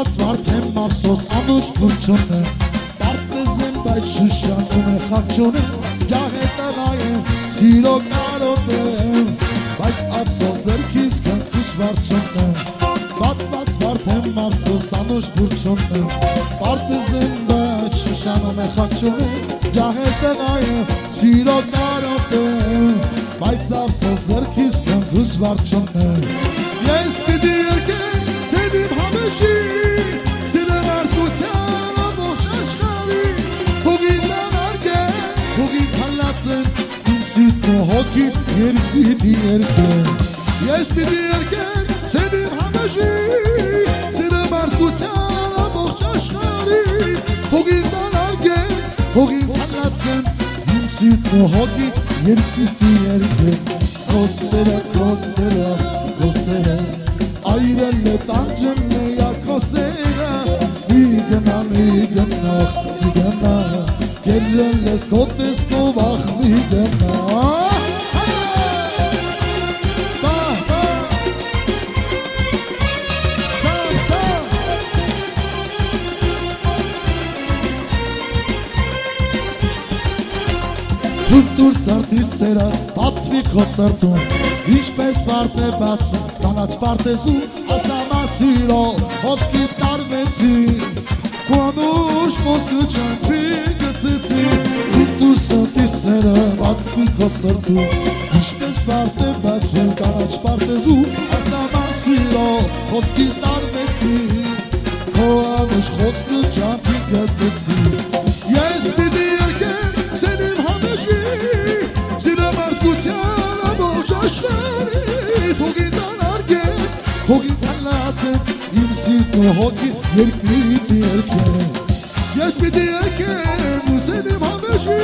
Բացված վարդեմ ափսոս անուշ բուրչունը Պարտեզեմ բայց շշանում է խաղչունը Գահե տղայեմ, սիրո կարոտեմ Բայց ափսոս զրքիս կնխուշ վարչունը Բացված վարդեմ ափսոս անուշ բուրչունը Պարտեզեմ բայց շշանում է խաղչունը Գահե տղայեմ, սիրո կարոտեմ Բայց ափսոս զրքիս կնխուշ վարչունը Ես պիտի երկեմ Սեդիմ համեշի, սիրեմ արկության ամոջ աշխարի Հոգից անարգեմ, հոգից հալացեմ Իմ սիթը հոգիտ երկիպի երկեմ Ես պիտի երկեմ, սեդիմ համեշի Սիրեմ արկության ամոջ աշխարի Հոգից անարգեմ, հոգից հալացեմ Իմ սիթը հոգիտ երկիպի երկեմ Կոսերը, կոսերը, կոսերը Այրել է տանջն է ակոսերը Մի գնա, Գերել ես քո տեսքով ախ մի գնա Դուր սարդի սերա, բացվի քո սրտում Ինչպես վարդ է բացում, կանաչ պարտեզում Ասամասիրո, հոսքի տարվեցի Կոնուշ մոսկը ճամպի գծեցի Դուր սարդի սերա, բացվի քո սրտում Ինչպես վարդ է բացում, կանաչ պարտեզում Ասամասիրո, հոսքի տարվեցի Կոնուշ մոսկը ճամպի գծեցի Ես պիտի երկեմ, սենիմ համեշի Հոգից հալացեմ, իմ սիթը հոգի երկնիպի երկեմ Ես պիտի երկեմ, ուսենիմ համեշի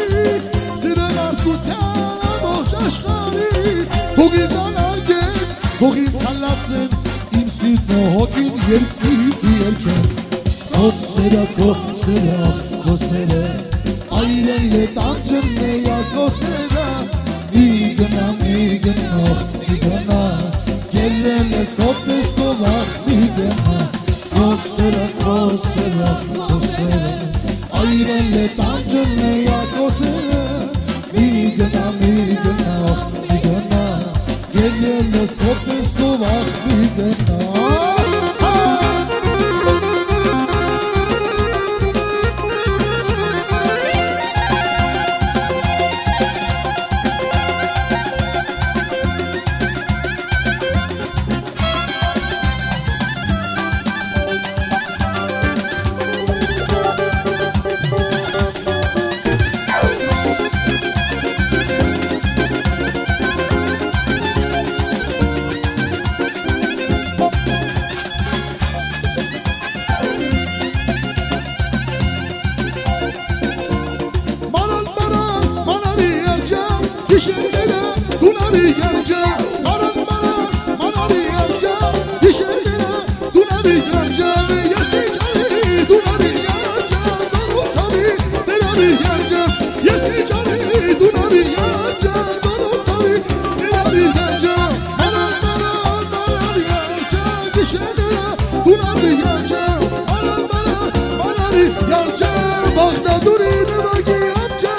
Սիրեմ արկության ամոջ աշխարի Հոգից անարգեմ, հոգից հալացեմ, իմ սիթը հոգի երկնիպի երկեմ Կոսերը, կոսերը, կոսերը Այրել է տանջն է ակոսերը Մի գնա, Գերել ես քո տեսքով ախ մի գնա Կոսերը, կոսերը, կոսերը Այրել է տանջն է ակոսերը Մի գնա, Գերել ես քո տեսքով ախ մի գնա Dişerlere Dunarı yarca Aran bana manarı yarca Dişerlere Dunarı yarca Yesicari Dunarı yarca Zanu savi Derarı yarca Yesicari Dunarı yarca Zanu savi Derarı yarca Aran bana manarı yarca Dişerlere Dunarı yarca Aran bana manarı yarca Bağda durine vaki yapca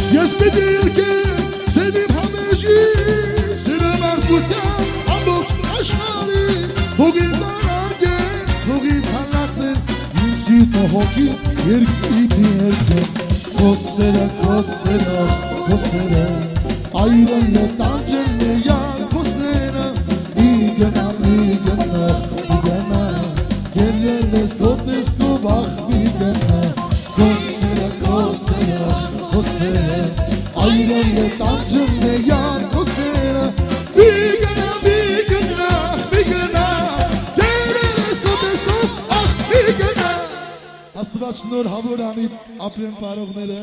Ես պիտի ելքեմ սերիմ համեժի Սիրեմ արկության ամբողջ աշխարի Թող ինձ անարգեն, թող ինձ հալացեն Իմ սիրտը հոգի երկիպի երկեն Քոսերը, քոսերը, քոսերը Այրել է տանջել է յան քոսերը Մի գնա, մի գնա, մի գնա Գերել ես դոտեսկով ախ մի գնա Քոսերը, քոսերը, քոսերը Այրել է տանջել է յան քոսերը Մի գնա, մի գնա, մի գնա Գերել ես դոտեսկով ախ մի գնա Աստված շնորհավոր անի ապրեն պարողները